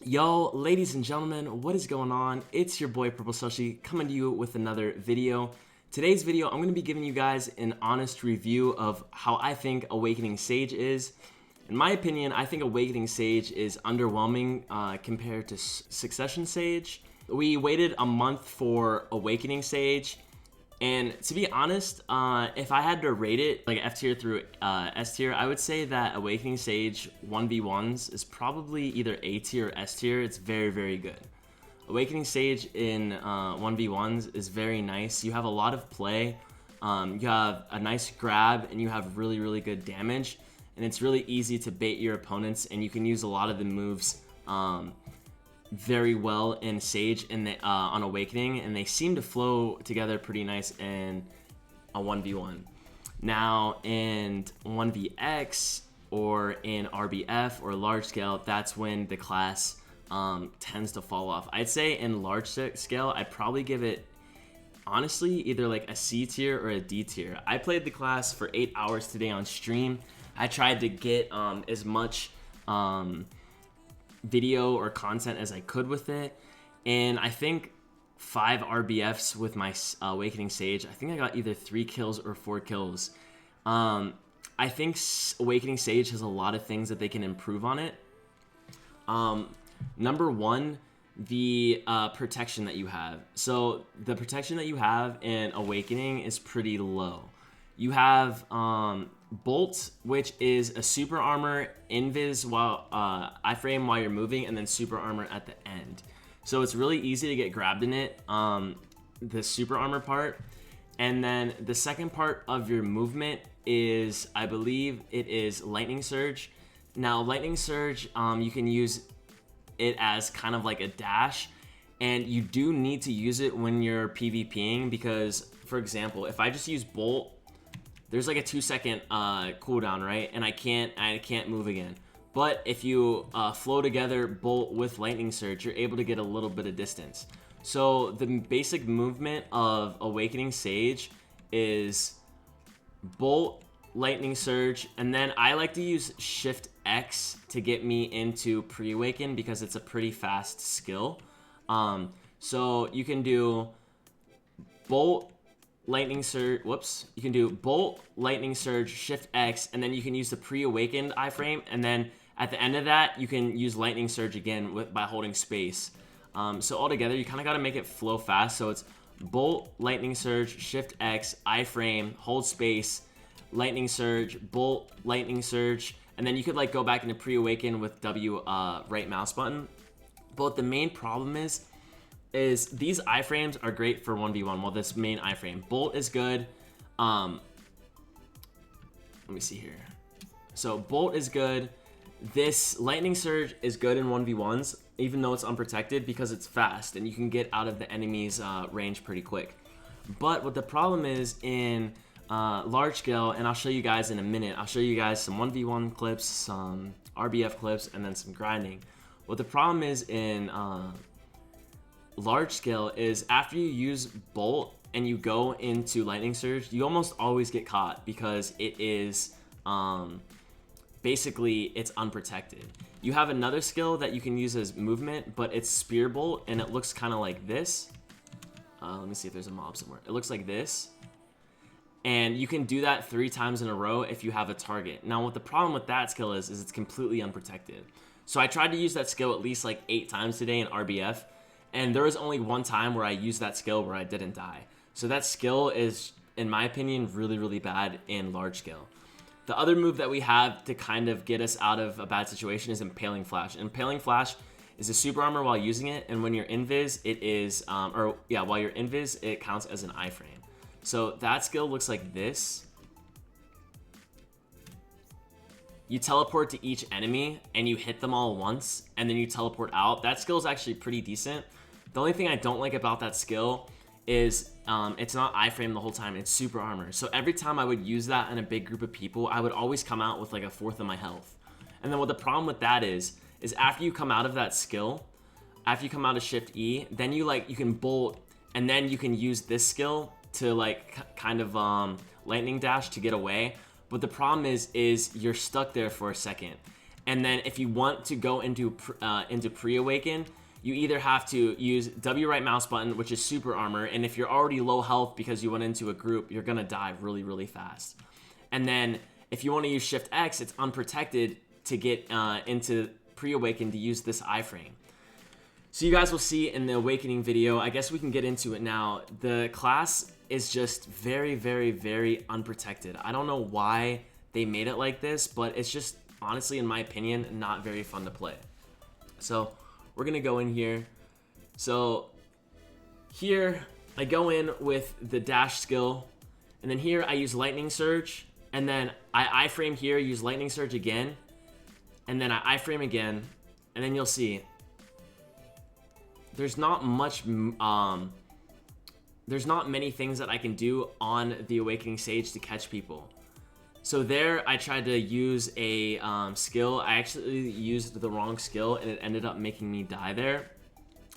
Yo, ladies and gentlemen, what is going on? It's your boy Purple Sushi coming to you with another video. Today's video, I'm going to be giving you guys an honest review of how I think Awakening Sage is. In my opinion, I think Awakening Sage is underwhelming compared to Succession Sage. We waited a month for Awakening Sage, and to be honest, if I had to rate it like F tier through S tier, I would say that Awakening Sage 1v1s is probably either A tier or S tier. It's very, very good. Awakening Sage in 1v1s is very nice. You have a lot of play, you have a nice grab, and you have really, really good damage. And it's really easy to bait your opponents, and you can use a lot of the moves very well in Sage and on Awakening, and they seem to flow together pretty nice in a 1v1. Now in 1vx or in RBF or large scale, that's when the class tends to fall off. I'd say in large scale, I'd probably give it honestly either like a C tier or a D tier. I played the class for 8 hours today on stream. I tried to get as much video or content as I could with it, and I think 5 RBFs with my Awakening Sage. I think I got either 3 kills or 4 kills. I think Awakening Sage has a lot of things that they can improve on it. Number one, the protection that you have. So the protection that you have in Awakening is pretty low. You have Bolt, which is a super armor, invis while iframe while you're moving, and then super armor at the end. So it's really easy to get grabbed in it, the super armor part. And then the second part of your movement is, I believe it is Lightning Surge. Now Lightning Surge, you can use it as kind of like a dash, and you do need to use it when you're PvPing, because for example, if I just use Bolt, there's like a 2-second cooldown, right? And I can't move again. But if you flow together Bolt with Lightning Surge, you're able to get a little bit of distance. So the basic movement of Awakening Sage is Bolt, Lightning Surge, and then I like to use shift X to get me into pre-awaken because it's a pretty fast skill. So you can do Bolt, Lightning Surge, you can do Bolt, Lightning Surge, Shift X, and then you can use the pre-awakened iframe, and then at the end of that, you can use Lightning Surge again by holding space. So altogether, you kind of got to make it flow fast, so it's Bolt, Lightning Surge, Shift X, iframe, hold space, Lightning Surge, Bolt, Lightning Surge, and then you could like go back into pre-awaken with W right mouse button. But the main problem is these iframes are great for 1v1. Well, this main iframe, Bolt is good. Let me see here. So Bolt is good. This Lightning Surge is good in 1v1s, even though it's unprotected, because it's fast and you can get out of the enemy's range pretty quick. But what the problem is in large scale, and I'll show you guys in a minute, I'll show you guys some 1v1 clips, some RBF clips, and then some grinding. What the problem is in large scale is after you use Bolt and you go into Lightning Surge, you almost always get caught because it is basically it's unprotected. You have another skill that you can use as movement, but it's Spear Bolt, and it looks kind of like this. Let me see if there's a mob somewhere. It looks like this, and you can do that 3 times in a row if you have a target. Now what the problem with that skill is it's completely unprotected. So I tried to use that skill at least like 8 times today in RBF, and there was only one time where I used that skill where I didn't die. So that skill is, in my opinion, really, really bad in large scale. The other move that we have to kind of get us out of a bad situation is Impaling Flash. Impaling Flash is a super armor while using it, and when you're invis, it is, while you're invis, it counts as an iframe. So that skill looks like this. You teleport to each enemy and you hit them all once, and then you teleport out. That skill is actually pretty decent. The only thing I don't like about that skill is it's not iframe the whole time, it's super armor. So every time I would use that in a big group of people, I would always come out with like a 1/4 of my health. And then what the problem with that is after you come out of that skill, after you come out of Shift E, then you can Bolt, and then you can use this skill to like kind of lightning dash to get away. But the problem is you're stuck there for a second, And then if you want to go into pre-awaken, you either have to use W right mouse button, which is super armor, and if you're already low health because you went into a group, you're gonna die really, really fast. And then if you want to use shift X, it's unprotected to get into pre-awaken to use this iframe. So you guys will see in the awakening video. I guess we can get into it now. The class is just very, very, very unprotected. I don't know why they made it like this, but it's just, honestly, in my opinion, not very fun to play. So we're gonna go in here. So here I go in with the dash skill, and then here I use lightning surge, and then I iframe here, use lightning surge again, and then I iframe again, and then you'll see there's not much there's not many things that I can do on the awakening stage to catch people. So there I tried to use a skill. I actually used the wrong skill, and it ended up making me die there.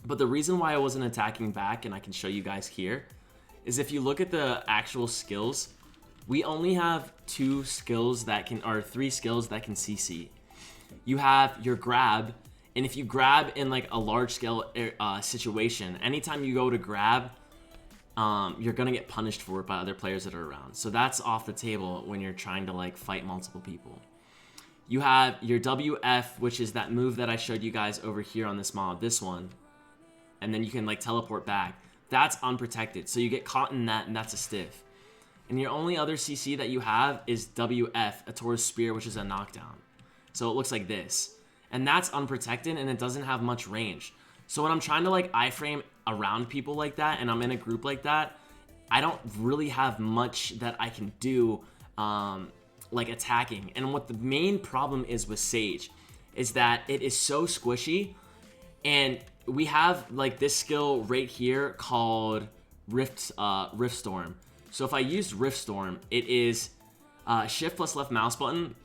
But the reason why I wasn't attacking back, and I can show you guys here, is if you look at the actual skills, we only have 2 skills that can, or 3 skills that can CC. You have your grab, and if you grab in like a large scale situation, anytime you go to grab, you're gonna get punished for it by other players that are around. So that's off the table when you're trying to like fight multiple people. You have your WF, which is that move that I showed you guys over here on this mob, this one, and then you can like teleport back. That's unprotected, so you get caught in that, and that's a stiff. And your only other CC that you have is WF, a Taurus Spear, which is a knockdown. So it looks like this, and that's unprotected, and it doesn't have much range. So when I'm trying to like iframe around people like that, and I'm in a group like that, I don't really have much that I can do like attacking. And what the main problem is with Sage is that it is so squishy, and we have like this skill right here called Rift Storm. So if I use Rift Storm, it is shift plus left mouse button.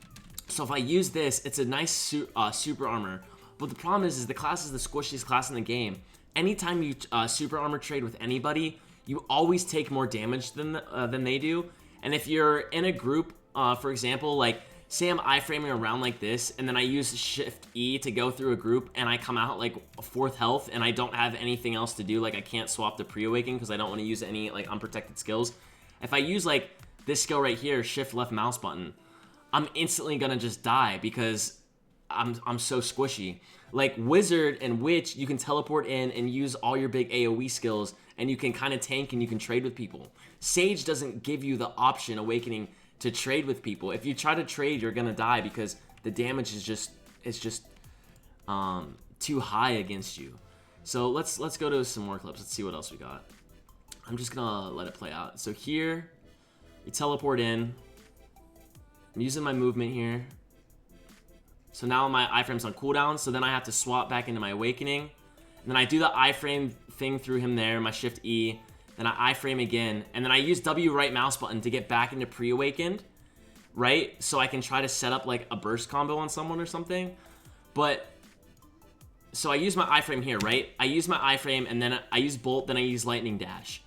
So if I use this, it's a nice super armor. But the problem is the class is the squishiest class in the game. Anytime you super armor trade with anybody, you always take more damage than they do. And if you're in a group, for example, like say I'm iframing around like this, and then I use shift E to go through a group, and I come out like 4th health, and I don't have anything else to do, like I can't swap to pre-awaken because I don't want to use any like unprotected skills. If I use like this skill right here, shift left mouse button, I'm instantly gonna just die because I'm so squishy. Like Wizard and Witch, you can teleport in and use all your big AoE skills, and you can kind of tank and you can trade with people. Sage doesn't give you the option, Awakening, to trade with people. If you try to trade, you're gonna die because the damage is just too high against you. So let's go to some more clips. Let's see what else we got. I'm just gonna let it play out. So here, we teleport in. I'm using my movement here. So now my iframe's on cooldown, so then I have to swap back into my Awakening. And then I do the iframe thing through him there, my shift E. Then I iframe again, and then I use W right mouse button to get back into pre-awakened, right? So I can try to set up like a burst combo on someone or something. But, so I use my iframe here, right? I use my iframe, and then I use bolt, then I use lightning dash.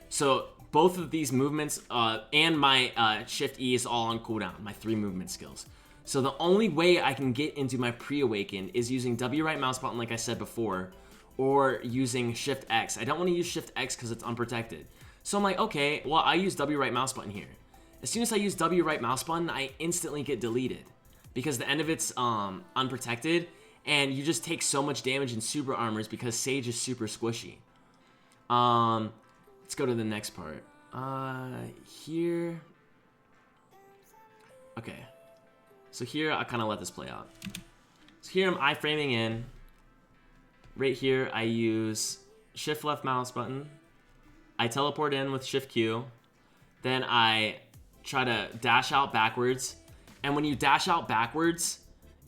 So both of these movements, and my shift E is all on cooldown, my 3 movement skills. So the only way I can get into my pre-awaken is using W right mouse button like I said before, or using shift X. I don't want to use shift X because it's unprotected. So I'm like, okay, well I use W right mouse button here. As soon as I use W right mouse button, I instantly get deleted because the end of it's unprotected, and you just take so much damage in super armors because Sage is super squishy. Let's go to the next part. Here. Okay. So here, I kind of let this play out. So here, I'm iframing in. Right here, I use shift left mouse button. I teleport in with shift Q. Then I try to dash out backwards. And when you dash out backwards,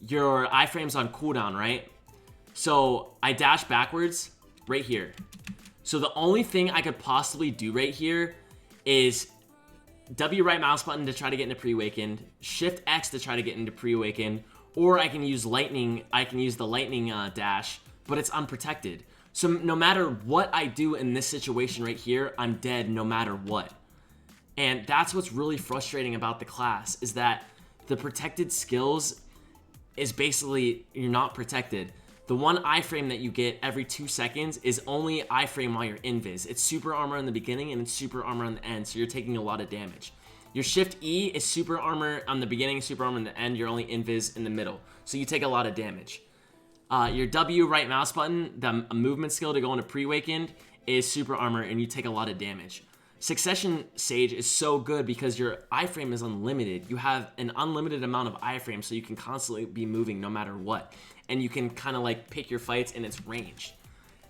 your iframe's on cooldown, right? So I dash backwards right here. So the only thing I could possibly do right here is W right mouse button to try to get into pre-awakened, shift X to try to get into pre-awakened, or I can use lightning. I can use the lightning dash, but it's unprotected. So no matter what I do in this situation right here, I'm dead no matter what. And that's what's really frustrating about the class, is that the protected skills is basically you're not protected. The one iframe that you get every 2 seconds is only iframe while you're invis. It's super armor in the beginning and it's super armor on the end, so you're taking a lot of damage. Your shift E is super armor on the beginning, super armor in the end. You're only invis in the middle, so you take a lot of damage. Your W right mouse button, the movement skill to go into pre-awakened, is super armor and you take a lot of damage. Succession Sage is so good because your iframe is unlimited. You have an unlimited amount of iframe, so you can constantly be moving no matter what. And you can kind of like pick your fights in its range.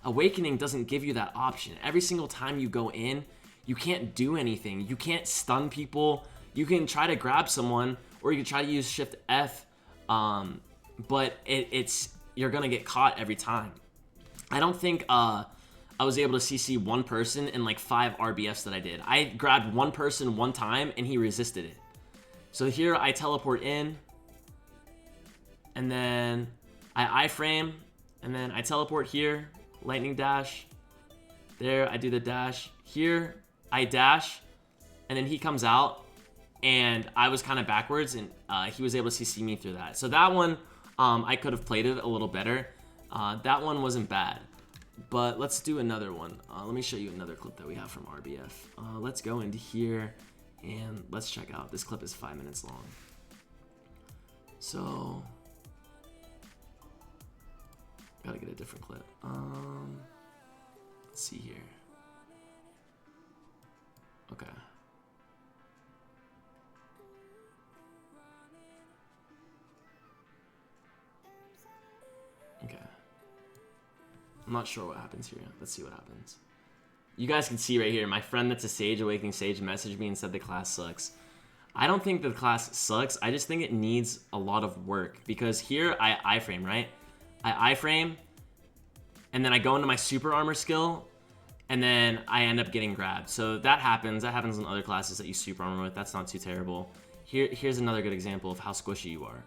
Awakening doesn't give you that option. Every single time you go in, you can't do anything. You can't stun people. You can try to grab someone, or you can try to use Shift F, but you're gonna get caught every time. I don't think I was able to CC one person in like 5 RBFs that I did. I grabbed one person one time and he resisted it. So here I teleport in, and then I iframe, and then I teleport here, lightning dash. There, I do the dash. Here, I dash, and then he comes out, and I was kind of backwards, and he was able to CC me through that. So that one, I could have played it a little better. That one wasn't bad. But let's do another one. Let me show you another clip that we have from RBF. Let's go into here, and let's check out. This clip is 5 minutes long. So, gotta get a different clip. Let's see here. Okay. Okay. I'm not sure what happens here. Let's see what happens. You guys can see right here, my friend that's a Sage, Awakening Sage, messaged me and said the class sucks. I don't think the class sucks. I just think it needs a lot of work, because here I iframe, right? I iframe, and then I go into my super armor skill, and then I end up getting grabbed. So that happens. That happens in other classes that you super armor with. That's not too terrible. Here's another good example of how squishy you are.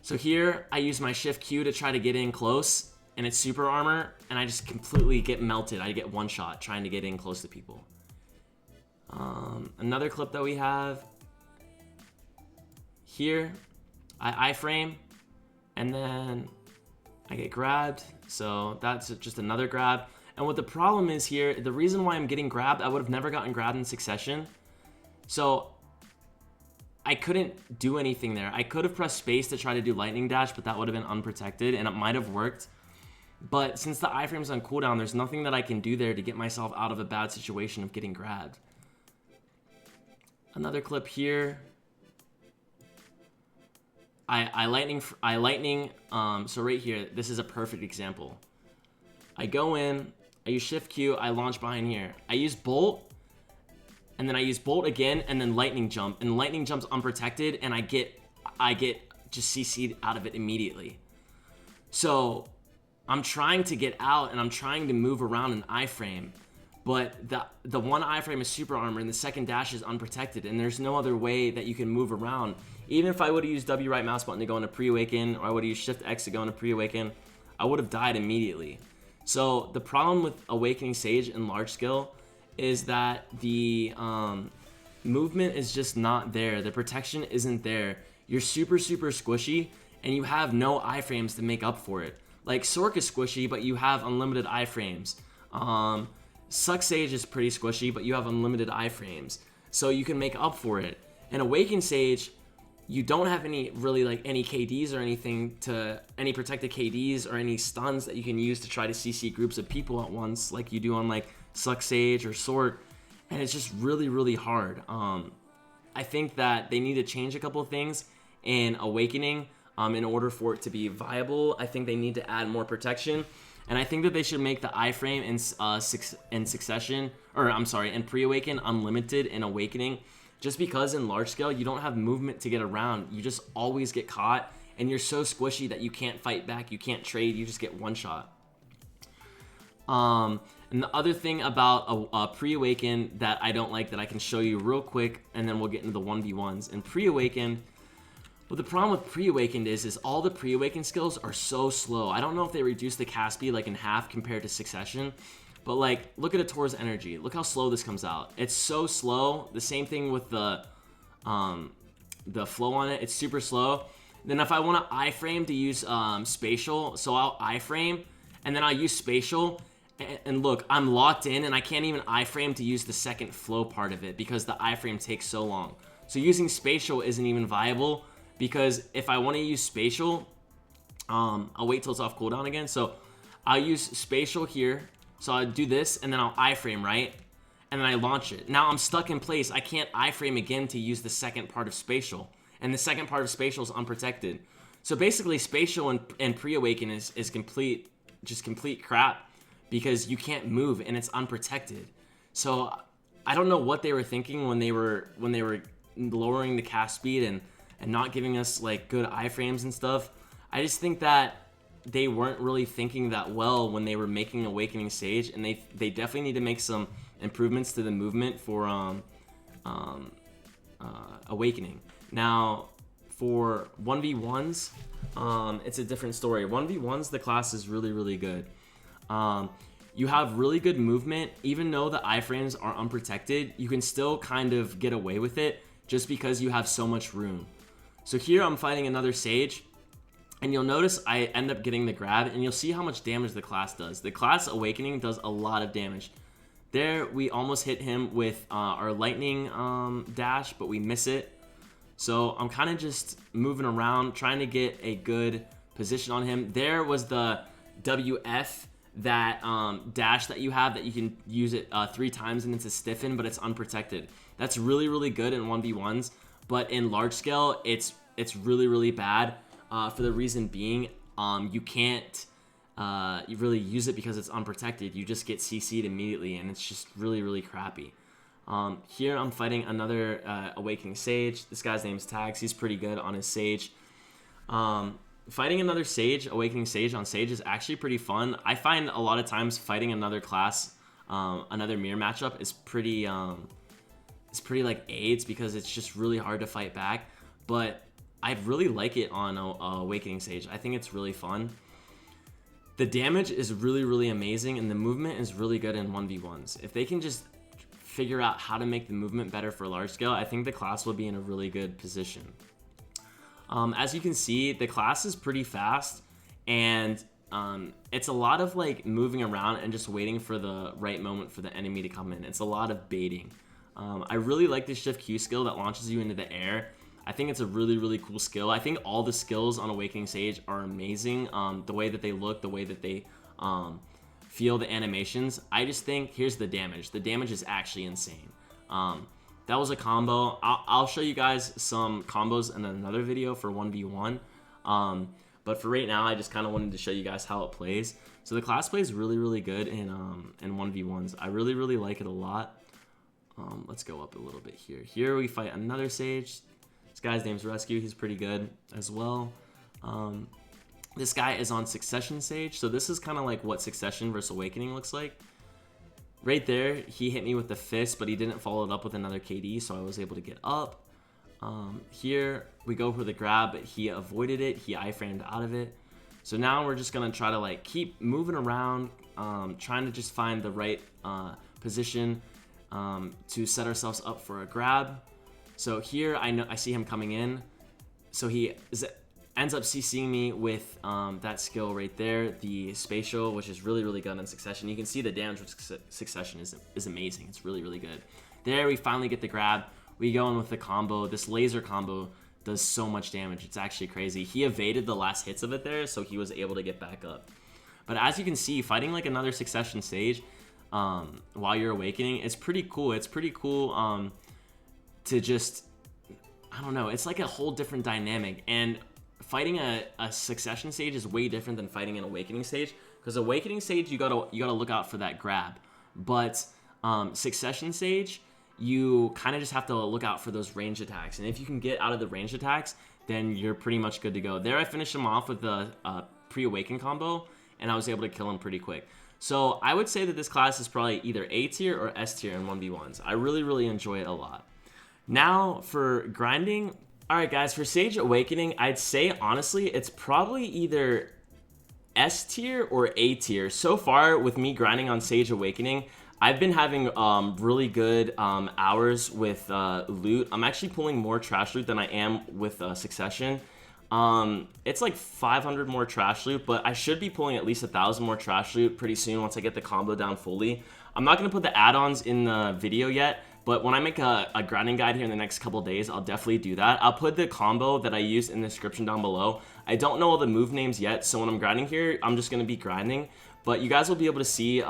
So here I use my shift Q to try to get in close, and it's super armor, and I just completely get melted. I get one shot trying to get in close to people. Another clip that we have here, I iframe, and then I get grabbed. So that's just another grab. And what the problem is here, the reason why I'm getting grabbed, I would have never gotten grabbed in succession. So I couldn't do anything there. I could have pressed space to try to do lightning dash, but that would have been unprotected, and it might have worked. But since the iframe's on cooldown, there's nothing that I can do there to get myself out of a bad situation of getting grabbed. Another clip here. I lightning, so right here, this is a perfect example. I go in, I use shift Q, I launch behind here. I use bolt, and then I use bolt again, and then lightning jump. And lightning jump's unprotected, and I get just CC'd out of it immediately. So I'm trying to get out, and I'm trying to move around an iframe, but the one iframe is super armor, and the second dash is unprotected, and there's no other way that you can move around. Even if I would have used W right mouse button to go into pre-awaken, or I would have used shift X to go into pre-awaken, I would have died immediately. So the problem with Awakening Sage in large skill is that the movement is just not there. The protection isn't there. You're super, super squishy, and you have no iframes to make up for it. Like, Sork is squishy, but you have unlimited iframes. Suck Sage is pretty squishy, but you have unlimited iframes. So you can make up for it. And Awaken Sage, you don't have any any KDs or anything any protected KDs or any stuns that you can use to try to CC groups of people at once like you do on like Suck Sage or Sork, and it's just really, really hard. I think that they need to change a couple of things in Awakening in order for it to be viable. I think they need to add more protection, and I think that they should make the iframe in succession, or I'm sorry, in pre-awaken unlimited in Awakening. Just because in large scale, you don't have movement to get around. You just always get caught, and you're so squishy that you can't fight back, you can't trade, you just get one shot. And the other thing about a pre-awaken that I don't like that I can show you real quick, and then we'll get into the 1v1s. In pre-awaken, what the problem with pre-awakened is all the pre-awaken skills are so slow. I don't know if they reduce the cast speed like in half compared to succession. But like, look at a Tor's energy. Look how slow this comes out. It's so slow. The same thing with the flow on it. It's super slow. Then if I want to iframe to use spatial, so I'll iframe, and then I'll use spatial. And look, I'm locked in, and I can't even iframe to use the second flow part of it because the iframe takes so long. So using spatial isn't even viable, because if I want to use spatial, I'll wait till it's off cooldown again. So I'll use spatial here. So I'll do this, and then I'll iframe, right? And then I launch it. Now I'm stuck in place. I can't iframe again to use the second part of spatial. And the second part of spatial is unprotected. So basically spatial and pre-awaken is complete crap, because you can't move and it's unprotected. So I don't know what they were thinking when they were lowering the cast speed and not giving us like good iframes and stuff. I just think that they weren't really thinking that well when they were making Awakening Sage, and they definitely need to make some improvements to the movement for Awakening. Now for 1v1s, it's a different story. 1v1s, the class is really good. You have really good movement. Even though the iframes are unprotected, you can still kind of get away with it just because you have so much room. So here I'm fighting another Sage, and you'll notice I end up getting the grab, and you'll see how much damage the class does. The class Awakening does a lot of damage. There we almost hit him with our lightning dash, but we miss it. So I'm kind of just moving around, trying to get a good position on him. There was the WF, that dash that you have, that you can use it 3 times and it's a stiffen, but it's unprotected. That's really good in 1v1s, but in large scale it's really bad, for the reason being you can't you really use it because it's unprotected. You just get CC'd immediately, and it's just really crappy. Here I'm fighting another Awakening Sage. This guy's name is Tags. He's pretty good on his Sage. Fighting another Sage, Awakening Sage on Sage, is actually pretty fun. I find a lot of times fighting another class, another mirror matchup is pretty like AIDS, because it's just really hard to fight back. But I really like it on Awakening Sage. I think it's really fun. The damage is really amazing, and the movement is really good in 1v1s. If they can just figure out how to make the movement better for large scale, I think the class will be in a really good position. As you can see, the class is pretty fast, and it's a lot of like moving around and just waiting for the right moment for the enemy to come in. It's a lot of baiting. I really like the shift Q skill that launches you into the air. I think it's a really cool skill. I think all the skills on Awakening Sage are amazing. The way that they look, the way that they feel, the animations. I just think, here's the damage. The damage is actually insane. That was a combo. I'll show you guys some combos in another video for 1v1. But for right now, I just kind of wanted to show you guys how it plays. So the class plays really good in 1v1s. I really like it a lot. Let's go up a little bit here. Here we fight another Sage. This guy's name's Rescue. He's pretty good as well. This guy is on Succession Sage. So this is kind of like what Succession versus Awakening looks like. Right there, he hit me with the fist, but he didn't follow it up with another KD, so I was able to get up. Here, we go for the grab, but he avoided it. He iframed out of it. So now we're just going to try to like keep moving around, trying to just find the right position to set ourselves up for a grab. So here, I see him coming in. So he ends up CCing me with that skill right there, the spatial, which is really good on Succession. You can see the damage with Succession is amazing. It's really good. There, we finally get the grab. We go in with the combo. This laser combo does so much damage. It's actually crazy. He evaded the last hits of it there, so he was able to get back up. But as you can see, fighting like another Succession Sage while you're Awakening, it's pretty cool. It's pretty cool to just, I don't know, it's like a whole different dynamic. And fighting a Succession Sage is way different than fighting an Awakening Sage, because Awakening Sage, you gotta look out for that grab, but Succession Sage, you kind of just have to look out for those range attacks, and if you can get out of the range attacks, then you're pretty much good to go. There, I finished him off with the pre-awaken combo, and I was able to kill him pretty quick. So I would say that this class is probably either A tier or S tier in 1v1s. I really enjoy it a lot. Now for grinding. Alright guys, for Sage Awakening, I'd say honestly, it's probably either S tier or A tier. So far, with me grinding on Sage Awakening, I've been having really good hours with loot. I'm actually pulling more trash loot than I am with Succession. It's like 500 more trash loot, but I should be pulling at least 1,000 more trash loot pretty soon once I get the combo down fully. I'm not going to put the add-ons in the video yet, but when I make a grinding guide here in the next couple days, I'll definitely do that. I'll put the combo that I used in the description down below. I don't know all the move names yet, so when I'm grinding here, I'm just going to be grinding. But you guys will be able to see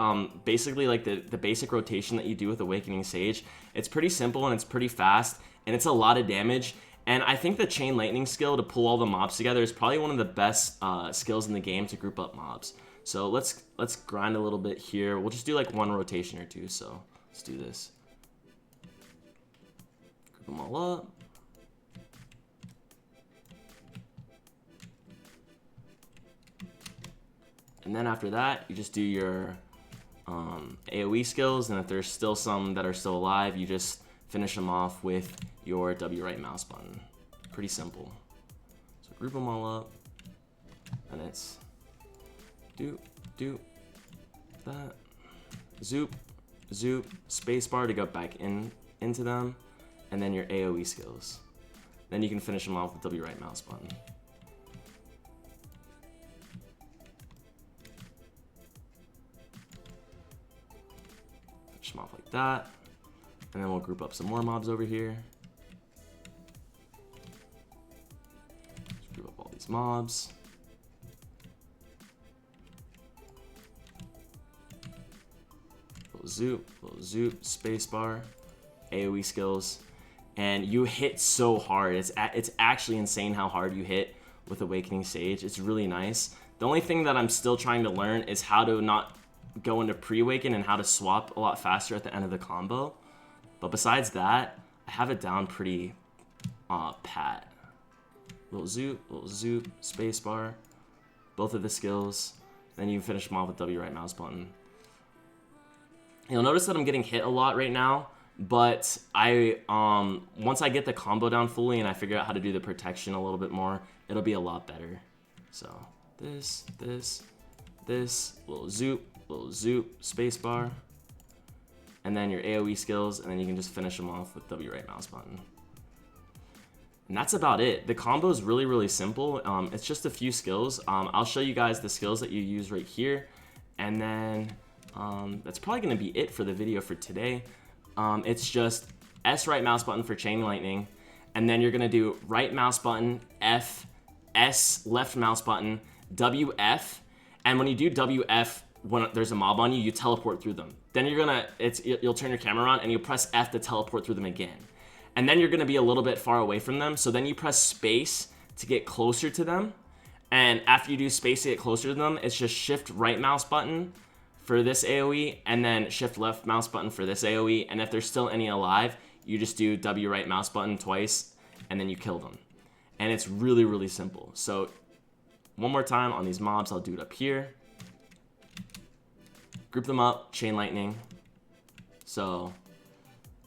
basically like the basic rotation that you do with Awakening Sage. It's pretty simple and it's pretty fast, and it's a lot of damage. And I think the Chain Lightning skill to pull all the mobs together is probably one of the best skills in the game to group up mobs. So let's grind a little bit here. We'll just do like one rotation or two, so let's do this. Group them all up. And then after that, you just do your AoE skills, and if there's still some that are still alive, you just finish them off with your W right mouse button. Pretty simple. So group them all up, and it's do that, zoop, spacebar to go back into them, and then your AoE skills. Then you can finish them off with W right mouse button. Finish them off like that. And then we'll group up some more mobs over here. Just group up all these mobs. Little zoop, spacebar, AoE skills. And you hit so hard. It's actually insane how hard you hit with Awakening Sage. It's really nice. The only thing that I'm still trying to learn is how to not go into pre-awaken and how to swap a lot faster at the end of the combo. But besides that, I have it down pretty pat. Little zoop, spacebar, both of the skills. Then you finish them off with W right mouse button. You'll notice that I'm getting hit a lot right now, but once I get the combo down fully and I figure out how to do the protection a little bit more, it'll be a lot better. So this, little zoop, spacebar. And then your AoE skills, and then you can just finish them off with W right mouse button. And that's about it. The combo is really, really simple. It's just a few skills. I'll show you guys the skills that you use right here. And then that's probably going to be it for the video for today. It's just S right mouse button for Chain Lightning. And then you're going to do right mouse button, F, S left mouse button, WF. And when you do WF, when there's a mob on you, you teleport through them. Then you'll turn your camera on and you'll press F to teleport through them again. And then you're gonna be a little bit far away from them. So then you press space to get closer to them. And after you do space to get closer to them, it's just shift right mouse button for this AoE and then shift left mouse button for this AoE. And if there's still any alive, you just do W right mouse button twice and then you kill them. And it's really, really simple. So one more time on these mobs, I'll do it up here. Group them up, Chain Lightning. So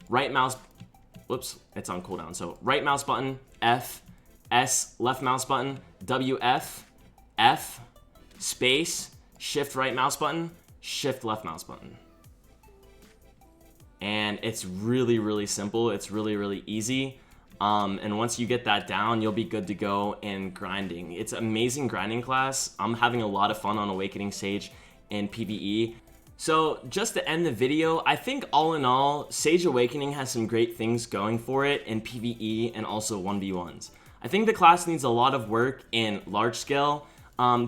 right mouse, whoops, it's on cooldown. So right mouse button, F, S, left mouse button, WF, F, space, shift right mouse button, shift left mouse button. And it's really, really simple. It's really, really easy. And once you get that down, you'll be good to go in grinding. It's an amazing grinding class. I'm having a lot of fun on Awakening Sage in PvE. So just to end the video, I think all in all, Sage Awakening has some great things going for it in PvE and also 1v1s. I think the class needs a lot of work in large scale,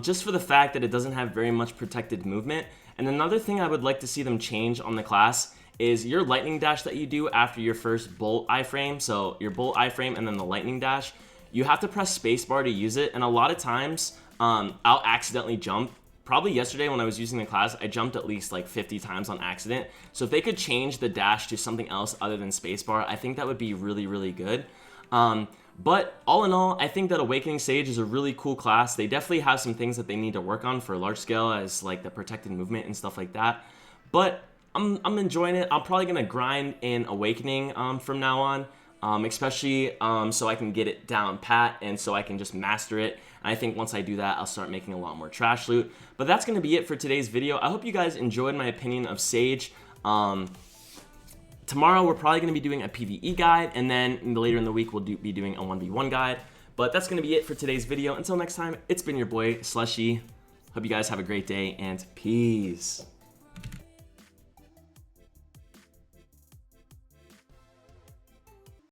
just for the fact that it doesn't have very much protected movement. And another thing I would like to see them change on the class is your lightning dash that you do after your first bolt iframe. So your bolt iframe and then the lightning dash, you have to press spacebar to use it. And a lot of times I'll accidentally jump. Probably yesterday when I was using the class, I jumped at least like 50 times on accident. So if they could change the dash to something else other than spacebar, I think that would be really, really good. But all in all, I think that Awakening Sage is a really cool class. They definitely have some things that they need to work on for large scale, as like the protected movement and stuff like that. But I'm enjoying it. I'm probably gonna grind in Awakening from now on, especially so I can get it down pat and so I can just master it. And I think once I do that, I'll start making a lot more trash loot. But that's gonna be it for today's video. I hope you guys enjoyed my opinion of Sage. Tomorrow we're probably going to be doing a PvE guide, and then later in the week we'll be doing a 1v1 guide. But that's going to be it for today's video. Until next time, it's been your boy, Slushy. Hope you guys have a great day, and peace.